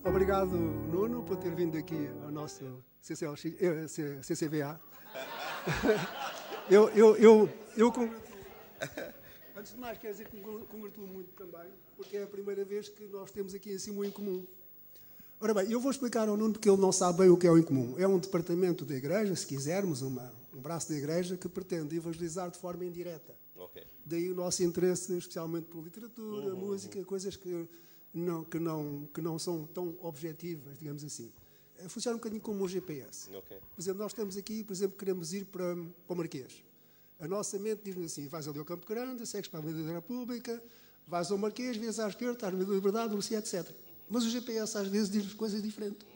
Obrigado, Nuno, por ter vindo aqui ao nosso CCVA. Antes de mais, quero dizer que me congratulo muito também, porque é a primeira vez que nós temos aqui assim um em comum. Ora bem, eu vou explicar ao Nuno porque ele não sabe bem o que é o em comum. É um departamento da igreja, se quisermos, um braço da igreja que pretende evangelizar de forma indireta. Okay. Daí o nosso interesse, especialmente por literatura, música, coisas que não são tão objetivas, digamos assim. Funciona um bocadinho como um GPS. Okay. Por exemplo, nós estamos aqui, queremos ir para o Marquês. A nossa mente diz-nos assim, vais ali ao Campo Grande, segues para a Avenida da República, vais ao Marquês, vês à esquerda, estás na Avenida da Liberdade, Lucia, etc. Mas o GPS às vezes diz-nos coisas diferentes.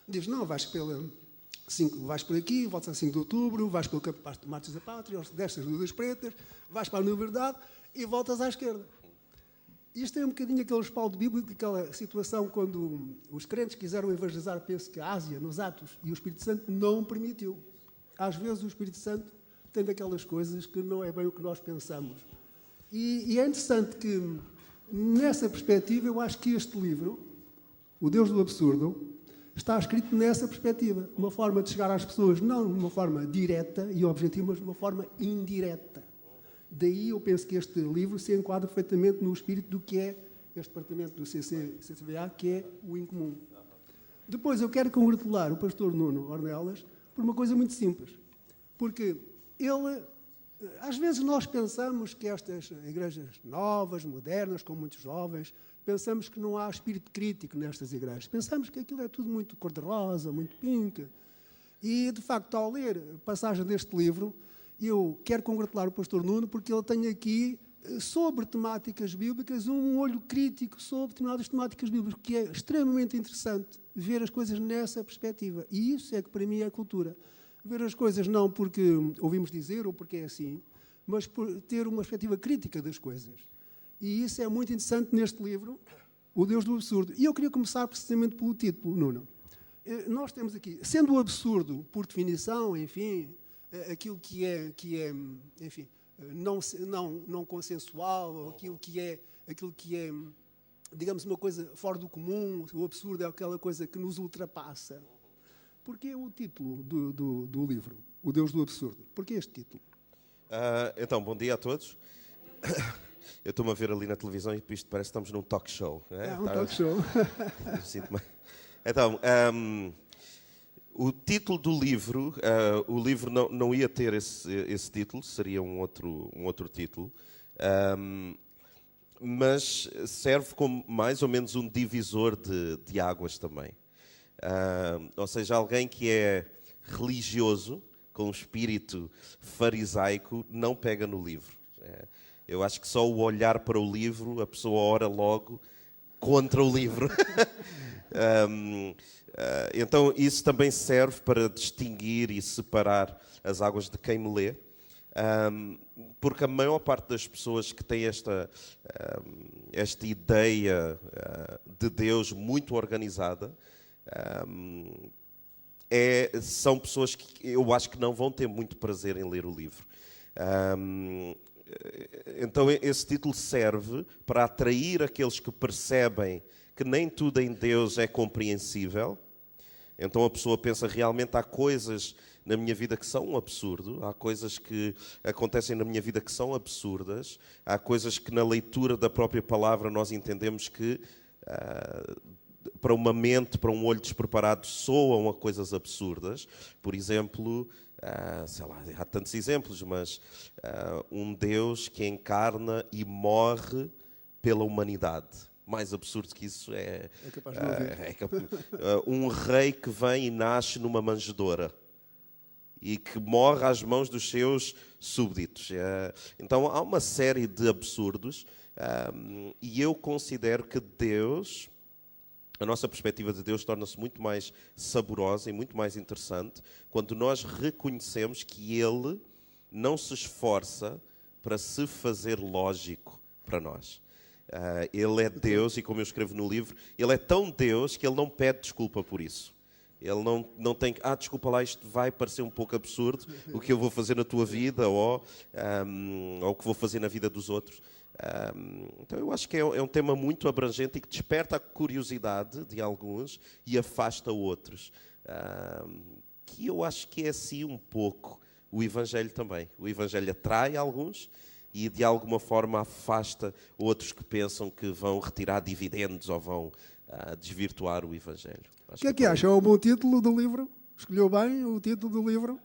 Diz, não, vais por aqui, voltas a 5 de outubro, vais pelo Campo Mártires da Pátria, desces as Luzes Pretas, vais para a Liberdade e voltas à esquerda. Isto é um bocadinho aquele respaldo bíblico, aquela situação quando os crentes quiseram evangelizar, penso que a Ásia, nos Atos, e o Espírito Santo não permitiu. Às vezes o Espírito Santo tem daquelas coisas que não é bem o que nós pensamos. E é interessante que, nessa perspectiva, eu acho que este livro, O Deus do Absurdo, está escrito nessa perspectiva. Uma forma de chegar às pessoas, não de uma forma direta e objetiva, mas de uma forma indireta. Daí eu penso que este livro se enquadra perfeitamente no espírito do que é este departamento do CCVA, que é o incomum. Depois eu quero congratular o pastor Nuno Ornelas por uma coisa muito simples. Porque ele, às vezes nós pensamos que estas igrejas novas, modernas, com muitos jovens, pensamos que não há espírito crítico nestas igrejas. Pensamos que aquilo é tudo muito cor-de-rosa, muito pink. E, de facto, ao ler a passagem deste livro, eu quero congratular o pastor Nuno porque ele tem aqui, sobre temáticas bíblicas, um olho crítico sobre determinadas temáticas bíblicas, que é extremamente interessante ver as coisas nessa perspectiva. E isso é que, para mim, é cultura. Ver as coisas não porque ouvimos dizer ou porque é assim, mas por ter uma perspectiva crítica das coisas. E isso é muito interessante neste livro, O Deus do Absurdo. E eu queria começar precisamente pelo título, Nuno. Nós temos aqui, sendo o absurdo, por definição, enfim, aquilo que é enfim, não consensual, ou aquilo que é, digamos, uma coisa fora do comum, o absurdo é aquela coisa que nos ultrapassa. Porquê o título do livro, O Deus do Absurdo? Porquê este título? Então, bom dia a todos. Eu estou-me a ver ali na televisão e isto parece que estamos num talk show. Talk show. Então, o título do livro, o livro não ia ter esse título, seria um outro título, mas serve como mais ou menos um divisor de águas também. Ou seja, alguém que é religioso, com um espírito farisaico, não pega no livro. Eu acho que só o olhar para o livro, a pessoa ora logo contra o livro. Então isso também serve para distinguir e separar as águas de quem me lê. Porque a maior parte das pessoas que têm esta ideia de Deus muito organizada, são pessoas que eu acho que não vão ter muito prazer em ler o livro. Então esse título serve para atrair aqueles que percebem que nem tudo em Deus é compreensível. Então a pessoa pensa, realmente há coisas na minha vida que são um absurdo, há coisas que acontecem na minha vida que são absurdas, há coisas que na leitura da própria palavra nós entendemos que para uma mente, para um olho despreparado, soam a coisas absurdas. Por exemplo, sei lá, há tantos exemplos, mas um Deus que encarna e morre pela humanidade. Mais absurdo que isso é capaz de não haver. Um rei que vem e nasce numa manjedoura e que morre às mãos dos seus súbditos. Então há uma série de absurdos e eu considero que Deus, a nossa perspectiva de Deus torna-se muito mais saborosa e muito mais interessante quando nós reconhecemos que Ele não se esforça para se fazer lógico para nós. Ele é Deus e, como eu escrevo no livro, Ele é tão Deus que Ele não pede desculpa por isso. Ele não tem que, desculpa lá, isto vai parecer um pouco absurdo, o que eu vou fazer na tua vida ou o que vou fazer na vida dos outros. Então eu acho que é um tema muito abrangente e que desperta a curiosidade de alguns e afasta outros. Que eu acho que é assim um pouco o Evangelho também. O Evangelho atrai alguns e de alguma forma afasta outros que pensam que vão retirar dividendos ou vão desvirtuar o Evangelho. O que é que acha? É um bom título do livro? Escolheu bem o título do livro?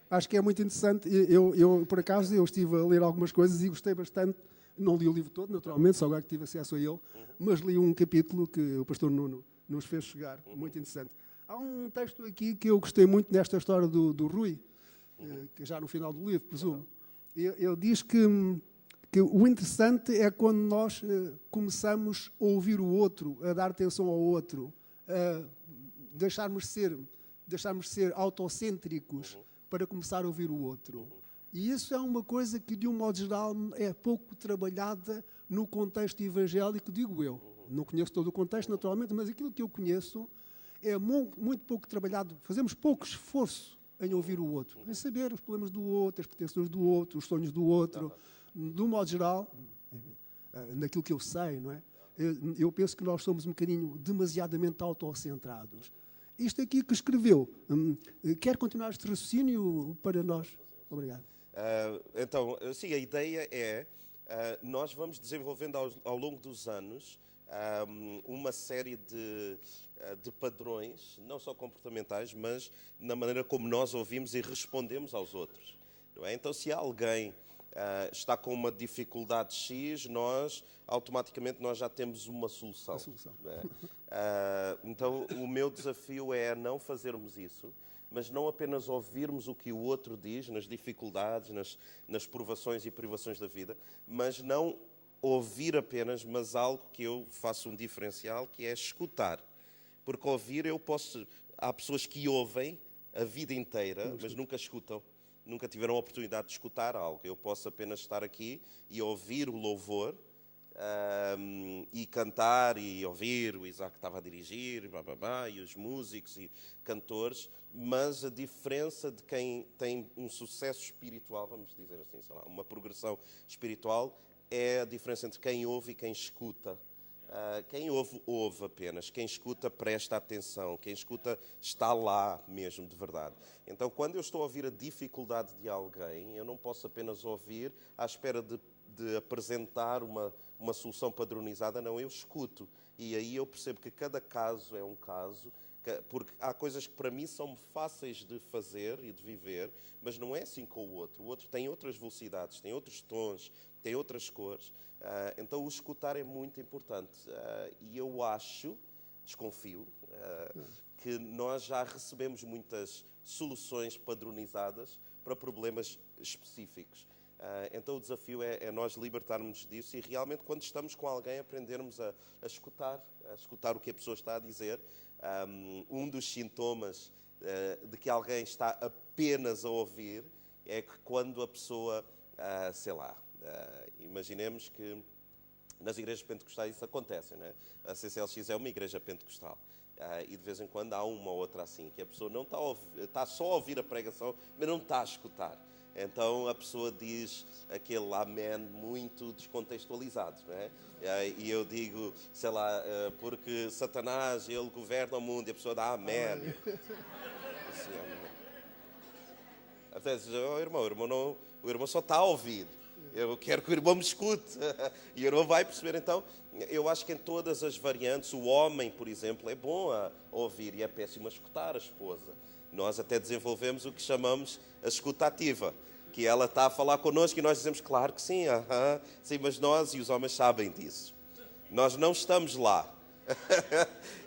Acho que é muito interessante. Eu por acaso, eu estive a ler algumas coisas e gostei bastante. Não li o livro todo, naturalmente, só agora que tive acesso a ele, mas li um capítulo que o pastor Nuno nos fez chegar, muito interessante. Há um texto aqui que eu gostei muito nesta história do Rui, que já no final do livro, presumo. Ele diz que o interessante é quando nós começamos a ouvir o outro, a dar atenção ao outro, a deixarmos ser autocêntricos para começar a ouvir o outro. E isso é uma coisa que, de um modo geral, é pouco trabalhada no contexto evangélico, digo eu. Não conheço todo o contexto, naturalmente, mas aquilo que eu conheço é muito pouco trabalhado. Fazemos pouco esforço em ouvir o outro, em saber os problemas do outro, as pretensões do outro, os sonhos do outro. De um modo geral, naquilo que eu sei, não é? Eu penso que nós somos um bocadinho demasiadamente autocentrados. Isto aqui que escreveu, quer continuar este raciocínio para nós? Obrigado. Então, sim, a ideia é, nós vamos desenvolvendo ao longo dos anos uma série de padrões, não só comportamentais, mas na maneira como nós ouvimos e respondemos aos outros. Não é? Então, se alguém está com uma dificuldade X, automaticamente nós já temos uma solução. Não é? Então, o meu desafio é não fazermos isso, mas não apenas ouvirmos o que o outro diz nas dificuldades, nas provações e privações da vida, mas não ouvir apenas, mas algo que eu faço um diferencial, que é escutar. Porque ouvir há pessoas que ouvem a vida inteira, mas nunca escutam, nunca tiveram a oportunidade de escutar algo. Eu posso apenas estar aqui e ouvir o louvor, e cantar e ouvir, o Isaac estava a dirigir, e os músicos e cantores, mas a diferença de quem tem um sucesso espiritual, vamos dizer assim, sei lá, uma progressão espiritual, é a diferença entre quem ouve e quem escuta. Quem ouve apenas. Quem escuta, presta atenção. Quem escuta, está lá mesmo, de verdade. Então, quando eu estou a ouvir a dificuldade de alguém, eu não posso apenas ouvir à espera de apresentar uma solução padronizada. Não, eu escuto. E aí eu percebo que cada caso é um caso, porque há coisas que para mim são fáceis de fazer e de viver, mas não é assim com o outro. O outro tem outras velocidades, tem outros tons, tem outras cores. Então o escutar é muito importante. E eu desconfio, que nós já recebemos muitas soluções padronizadas para problemas específicos. Então o desafio é nós libertarmos disso e realmente, quando estamos com alguém, aprendermos a escutar o que a pessoa está a dizer. Um dos sintomas de que alguém está apenas a ouvir é que quando a pessoa, imaginemos que nas igrejas pentecostais isso acontece, não é? A CCLX é uma igreja pentecostal. E de vez em quando há uma ou outra assim, que a pessoa não está só a ouvir a pregação, mas não está a escutar. Então a pessoa diz aquele amém muito descontextualizado, não é? E eu digo, porque Satanás, ele governa o mundo, e a pessoa dá amém. Assim, até diz, o irmão só está a ouvir. Eu quero que o irmão me escute. E o irmão vai perceber. Então, eu acho que em todas as variantes, o homem, por exemplo, é bom a ouvir e é péssimo a escutar a esposa. Nós até desenvolvemos o que chamamos a escuta ativa, que ela está a falar connosco e nós dizemos, claro que sim, sim, mas nós e os homens sabem disso. Nós não estamos lá.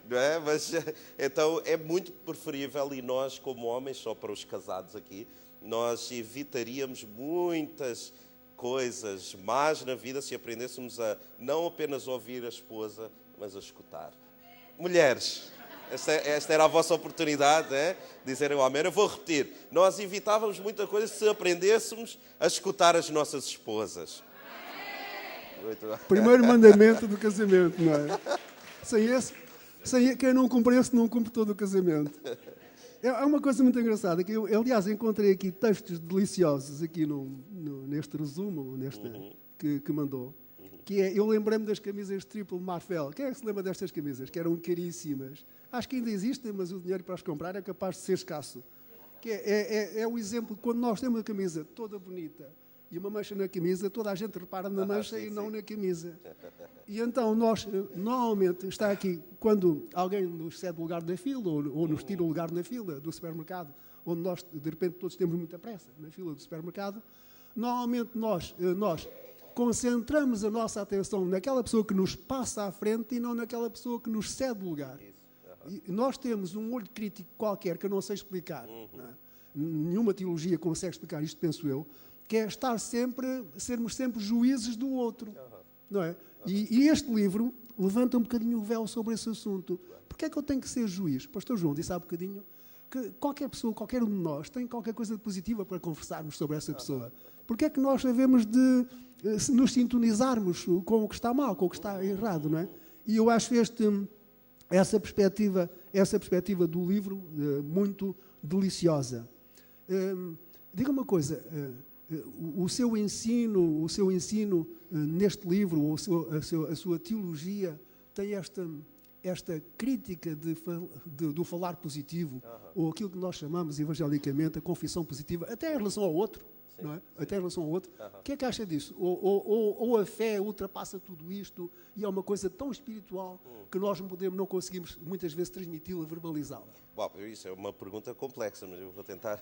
Não é? Mas, então, é muito preferível, e nós, como homens, só para os casados aqui, nós evitaríamos muitas coisas más na vida se aprendêssemos a não apenas ouvir a esposa, mas a escutar. Mulheres, esta era a vossa oportunidade, dizerem o amém. Eu vou repetir. Nós evitávamos muita coisa se aprendêssemos a escutar as nossas esposas. Primeiro mandamento do casamento, não é? Sem esse, Quem não cumpre esse, não cumpre todo o casamento. É uma coisa muito engraçada, que eu, aliás, encontrei aqui textos deliciosos aqui neste resumo que mandou. Que é, eu lembrei-me das camisas Triple Marfel. Quem é que se lembra destas camisas? Que eram caríssimas. Acho que ainda existem, mas o dinheiro para as comprar é capaz de ser escasso. Que é o exemplo, quando nós temos uma camisa toda bonita e uma mancha na camisa, toda a gente repara na mancha e não na camisa. E então nós, normalmente, está aqui, quando alguém nos cede lugar na fila ou nos tira o lugar na fila do supermercado, onde nós, de repente, todos temos muita pressa na fila do supermercado, normalmente nós concentramos a nossa atenção naquela pessoa que nos passa à frente e não naquela pessoa que nos cede lugar. E nós temos um olho crítico qualquer que eu não sei explicar. Não é? Nenhuma teologia consegue explicar isto, penso eu, que é sermos sempre juízes do outro. Não é? E este livro levanta um bocadinho o véu sobre esse assunto. Porquê é que eu tenho que ser juiz? O pastor João disse há bocadinho que qualquer pessoa, qualquer um de nós, tem qualquer coisa de positiva para conversarmos sobre essa pessoa. Porquê é que nós devemos de nos sintonizarmos com o que está mal, com o que está errado, não é? E eu acho essa perspectiva do livro muito deliciosa. Diga uma coisa, o seu ensino neste livro, ou a sua teologia, tem esta crítica do falar positivo, ou aquilo que nós chamamos evangelicamente a confissão positiva, até em relação ao outro. Não é? Até em relação ao outro. O que é que acha disso? Ou a fé ultrapassa tudo isto e é uma coisa tão espiritual que nós não conseguimos muitas vezes transmiti-la, verbalizá-la? Bom, isso é uma pergunta complexa, mas eu vou tentar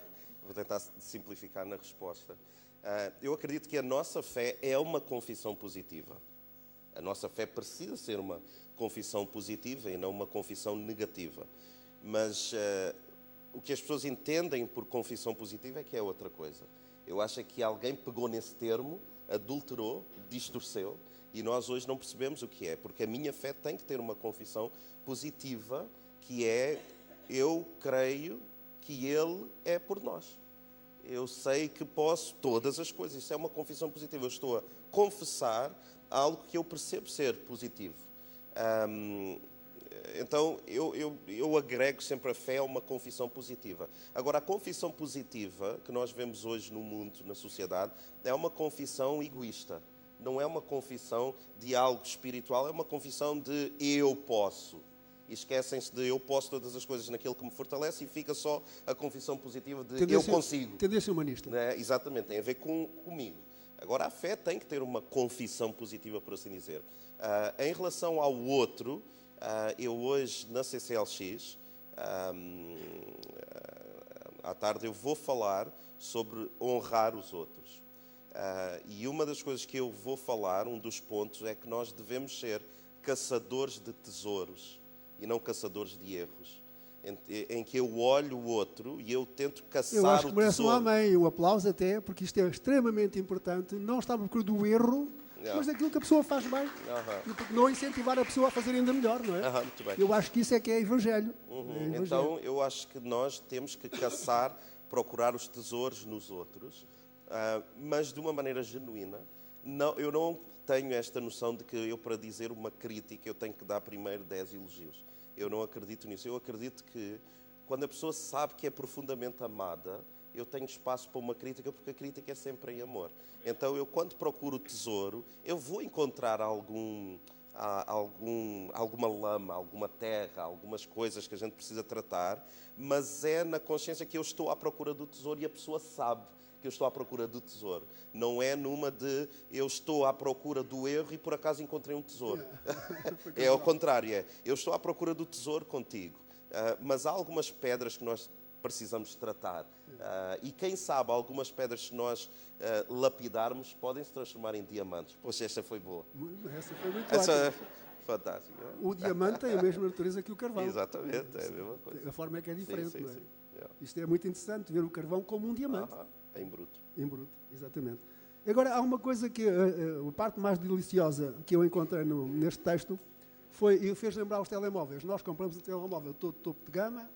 simplificar na resposta. Eu acredito que a nossa fé é uma confissão positiva. A nossa fé precisa ser uma confissão positiva e não uma confissão negativa. Mas o que as pessoas entendem por confissão positiva é que é outra coisa. Eu acho que alguém pegou nesse termo, adulterou, distorceu, e nós hoje não percebemos o que é, porque a minha fé tem que ter uma confissão positiva, que é, eu creio que Ele é por nós. Eu sei que posso todas as coisas, isso é uma confissão positiva. Eu estou a confessar algo que eu percebo ser positivo. Então, eu agrego sempre a fé a uma confissão positiva. Agora, a confissão positiva que nós vemos hoje no mundo, na sociedade, é uma confissão egoísta. Não é uma confissão de algo espiritual, é uma confissão de eu posso. E esquecem-se de eu posso todas as coisas naquilo que me fortalece e fica só a confissão positiva de eu consigo. Tendência humanista. Exatamente, tem a ver comigo. Agora, a fé tem que ter uma confissão positiva, por assim dizer. Em relação ao outro... eu hoje, na CCLX, à tarde, eu vou falar sobre honrar os outros. E uma das coisas que eu vou falar, um dos pontos, é que nós devemos ser caçadores de tesouros e não caçadores de erros. Em que eu olho o outro e eu tento caçar o tesouro. Eu acho que merece um amém, um aplauso até, porque isto é extremamente importante. Não está à procura do erro, mas daquilo que a pessoa faz bem. E não incentivar a pessoa a fazer ainda melhor, não é? Muito bem. Eu acho que isso é que é evangelho. Então, eu acho que nós temos que caçar, procurar os tesouros nos outros, mas de uma maneira genuína. Eu não tenho esta noção de que eu, para dizer uma crítica, eu tenho que dar primeiro 10 elogios. Eu não acredito nisso. Eu acredito que, quando a pessoa sabe que é profundamente amada, eu tenho espaço para uma crítica, porque a crítica é sempre em amor. Então, eu, quando procuro o tesouro, eu vou encontrar alguma lama, alguma terra, algumas coisas que a gente precisa tratar, mas é na consciência que eu estou à procura do tesouro e a pessoa sabe que eu estou à procura do tesouro. Não é numa de eu estou à procura do erro e por acaso encontrei um tesouro. É ao contrário, eu estou à procura do tesouro contigo. Mas há algumas pedras que nós precisamos tratar. E quem sabe, algumas pedras, se nós lapidarmos, podem se transformar em diamantes. Poxa, esta foi boa. Essa foi muito ótima. Fantástica. O diamante tem a mesma natureza que o carvão. Exatamente, é a mesma coisa. A forma é que é diferente, sim, não é? Sim. Isto é muito interessante, ver o carvão como um diamante. Em bruto. Em bruto, exatamente. Agora, há uma coisa que a parte mais deliciosa que eu encontrei neste texto fez lembrar os telemóveis. Nós compramos um telemóvel todo topo de gama,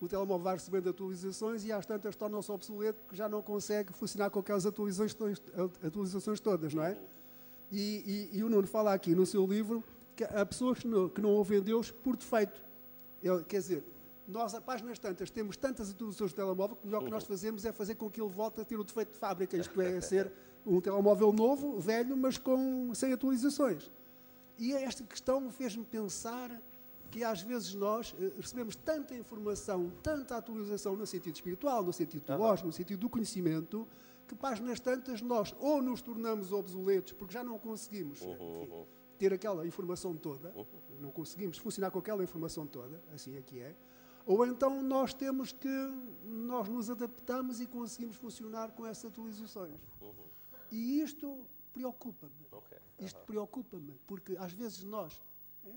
o telemóvel vai recebendo atualizações e às tantas tornam-se obsoleto porque já não consegue funcionar com aquelas atualizações todas, não é? E o Nuno fala aqui no seu livro que há pessoas que não ouvem Deus por defeito. Quer dizer, nós, a páginas tantas, temos tantas atualizações do telemóvel que o melhor que nós fazemos é fazer com que ele volte a ter o defeito de fábrica, isto é, ser um telemóvel novo, velho, mas sem atualizações. E esta questão fez-me pensar que às vezes nós recebemos tanta informação, tanta atualização no sentido espiritual, no sentido teológico, no sentido do conhecimento, que páginas tantas nós ou nos tornamos obsoletos porque já não conseguimos ter aquela informação toda, não conseguimos funcionar com aquela informação toda, assim é que é, ou então nós nos adaptamos e conseguimos funcionar com essas atualizações. E isto preocupa-me. Isto preocupa-me, porque às vezes nós,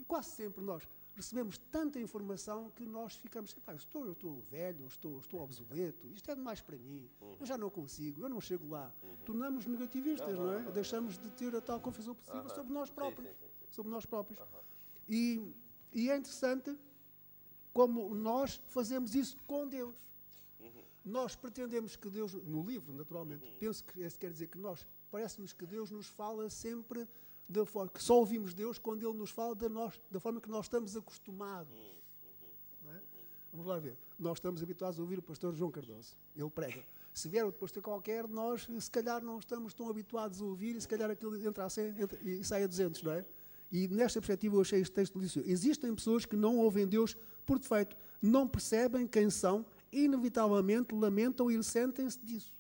quase sempre nós, recebemos tanta informação que nós ficamos, eu estou velho, estou obsoleto, isto é demais para mim, eu já não consigo, eu não chego lá. Tornamos negativistas, não é? Deixamos de ter a tal confusão possível sobre nós próprios. Sobre nós próprios. E é interessante como nós fazemos isso com Deus. Nós pretendemos que Deus, no livro, naturalmente, penso que isso quer dizer que parece-nos que Deus nos fala sempre da forma que só ouvimos Deus quando Ele nos fala da forma que nós estamos acostumados. Não é? Vamos lá ver. Nós estamos habituados a ouvir o pastor João Cardoso. Ele prega. Se vier outro pastor qualquer, nós se calhar não estamos tão habituados a ouvir e se calhar aquilo entra a 100 e sai a 200, não é? E nesta perspectiva eu achei este texto delicioso. Existem pessoas que não ouvem Deus por defeito, não percebem quem são, inevitavelmente lamentam e ressentem-se disso.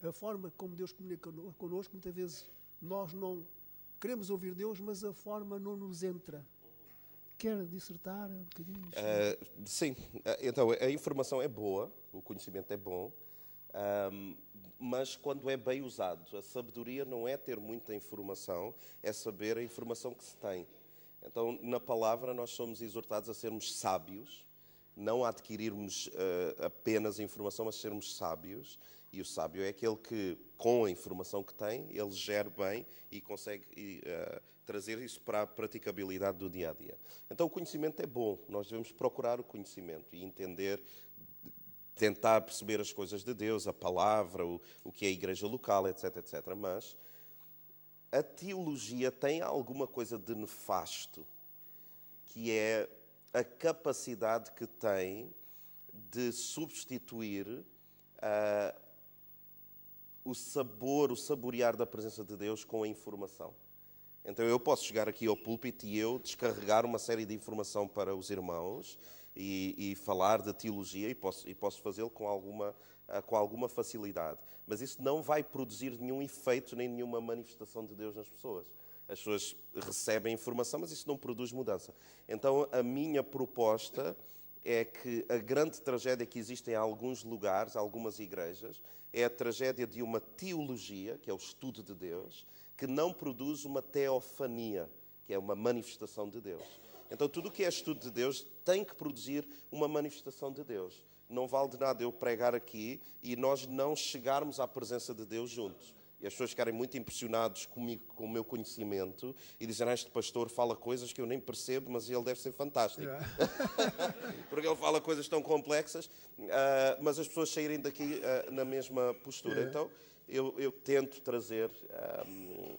A forma como Deus comunica connosco, muitas vezes nós não queremos ouvir Deus, mas a forma não nos entra. Quer dissertar um bocadinho? Sim, então a informação é boa, o conhecimento é bom, mas quando é bem usado, a sabedoria não é ter muita informação, é saber a informação que se tem. Então, na palavra, nós somos exortados a sermos sábios, não a adquirirmos apenas informação, mas sermos sábios. E o sábio é aquele que, com a informação que tem, ele gera bem e consegue trazer isso para a praticabilidade do dia a dia. Então, o conhecimento é bom. Nós devemos procurar o conhecimento e entender, tentar perceber as coisas de Deus, a palavra, o que é a igreja local, etc, etc. Mas a teologia tem alguma coisa de nefasto, que é a capacidade que tem de substituir o sabor, o saborear da presença de Deus com a informação. Então eu posso chegar aqui ao púlpito e eu descarregar uma série de informação para os irmãos e falar de teologia e posso fazê-lo com alguma facilidade. Mas isso não vai produzir nenhum efeito nem nenhuma manifestação de Deus nas pessoas. As pessoas recebem informação, mas isso não produz mudança. Então a minha proposta é que a grande tragédia que existe em alguns lugares, algumas igrejas, é a tragédia de uma teologia, que é o estudo de Deus, que não produz uma teofania, que é uma manifestação de Deus. Então, tudo o que é estudo de Deus tem que produzir uma manifestação de Deus. Não vale de nada eu pregar aqui e nós não chegarmos à presença de Deus juntos. E as pessoas ficarem muito impressionadas comigo, com o meu conhecimento, e dizem, este pastor fala coisas que eu nem percebo, mas ele deve ser fantástico. Yeah. Porque ele fala coisas tão complexas, mas as pessoas saírem daqui na mesma postura. Yeah. Então, eu tento trazer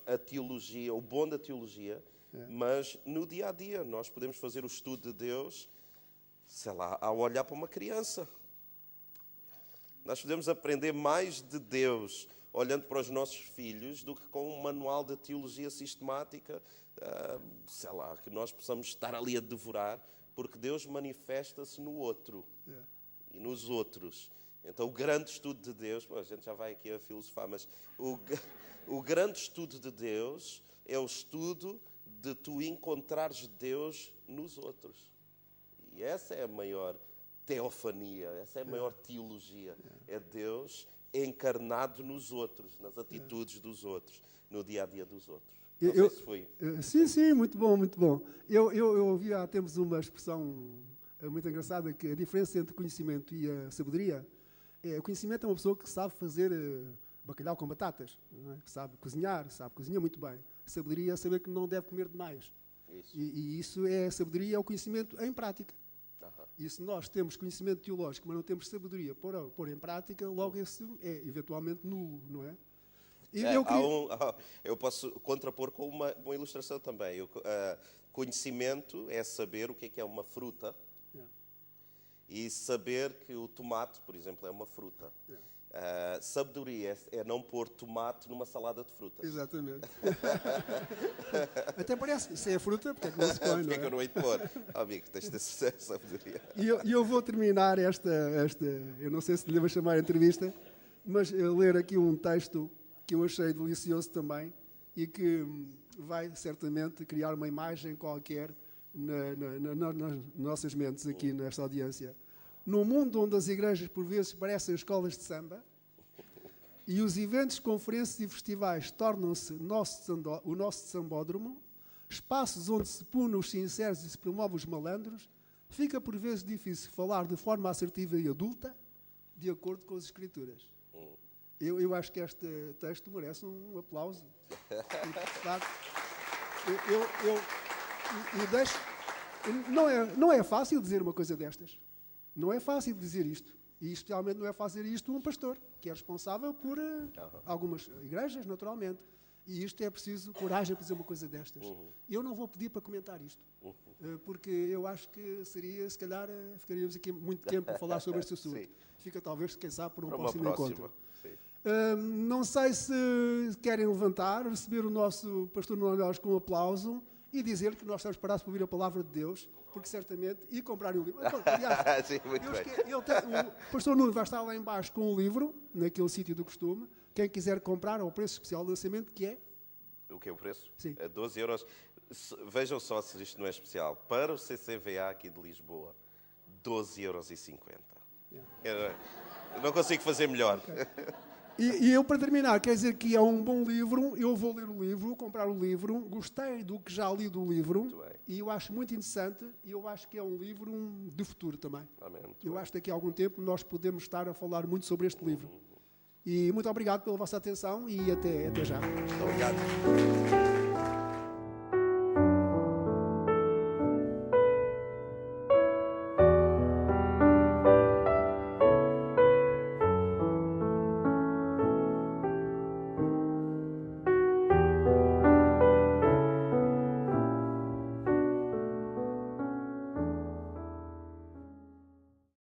a teologia, o bom da teologia, mas no dia a dia nós podemos fazer o estudo de Deus, sei lá, ao olhar para uma criança. Nós podemos aprender mais de Deus olhando para os nossos filhos do que com um manual de teologia sistemática, sei lá, que nós possamos estar ali a devorar, porque Deus manifesta-se no outro e nos outros. Então, o grande estudo de Deus, a gente já vai aqui a filosofar, mas o grande estudo de Deus é o estudo de tu encontrares Deus nos outros. E essa é a maior teofania, essa é a maior teologia. É Deus encarnado nos outros, nas atitudes dos outros, no dia-a-dia dos outros. Não sei se foi... Sim, muito bom, muito bom. Eu ouvi há tempos uma expressão muito engraçada, que a diferença entre conhecimento e a sabedoria é o conhecimento é uma pessoa que sabe fazer bacalhau com batatas, não é? Que sabe cozinhar muito bem. A sabedoria é saber que não deve comer demais. Isso. E isso é a sabedoria, é o conhecimento em prática. E se nós temos conhecimimo teológico, mas não temos sabedoria para pôr em prática, logo esse é eventualmente nulo, não é? Eu posso contrapor com uma ilustração também. Conhecimento é saber o que é uma fruta E saber que o tomate, por exemplo, é uma fruta. Sabedoria é não pôr tomate numa salada de frutas. Exatamente. Até parece que isso é fruta, porque é que não se põe, Porque não é que eu é? não hei de pôr? Amigo, tens de ter sabedoria. E eu vou terminar esta, eu não sei se lhe devo chamar entrevista, mas eu ler aqui um texto que eu achei delicioso também e que vai certamente criar uma imagem qualquer nas nossas mentes aqui nesta audiência. No mundo onde as igrejas por vezes parecem escolas de samba e os eventos, conferências e festivais tornam-se o nosso sambódromo, espaços onde se punam os sinceros e se promovem os malandros, fica por vezes difícil falar de forma assertiva e adulta, de acordo com as Escrituras. Eu acho que este texto merece um aplauso. Não é fácil dizer uma coisa destas. Não é fácil dizer isto. E especialmente não é fácil dizer isto um pastor, que é responsável por algumas igrejas, naturalmente. E isto é preciso coragem para dizer uma coisa destas. Eu não vou pedir para comentar isto, porque eu acho que seria, se calhar, ficaríamos aqui muito tempo a falar sobre este assunto. Sim. Fica talvez, quem sabe, por um Para uma próximo próxima. encontro. Sim. Não sei se querem levantar, receber o nosso pastor Nuno Neves com um aplauso e dizer que nós estamos parados para ouvir a palavra de Deus, porque certamente, e comprar o livro. Aliás, Sim, muito bem. o pastor Nuno vai estar lá embaixo com o livro, naquele sítio do costume. Quem quiser comprar ao preço especial de lançamento, que é... O que é o preço? Sim. É 12 euros. Vejam só se isto não é especial. Para o CCVA aqui de Lisboa, 12,50 €. Eu não consigo fazer melhor. E eu, para terminar, quer dizer que é um bom livro, eu vou ler o livro, comprar o livro, gostei do que já li do livro, Muito bem. e eu acho muito interessante, e eu acho que é um livro de futuro também. Amém, muito Eu bem. acho que daqui a algum tempo nós podemos estar a falar muito sobre este livro. E muito obrigado pela vossa atenção e até já. Muito obrigado.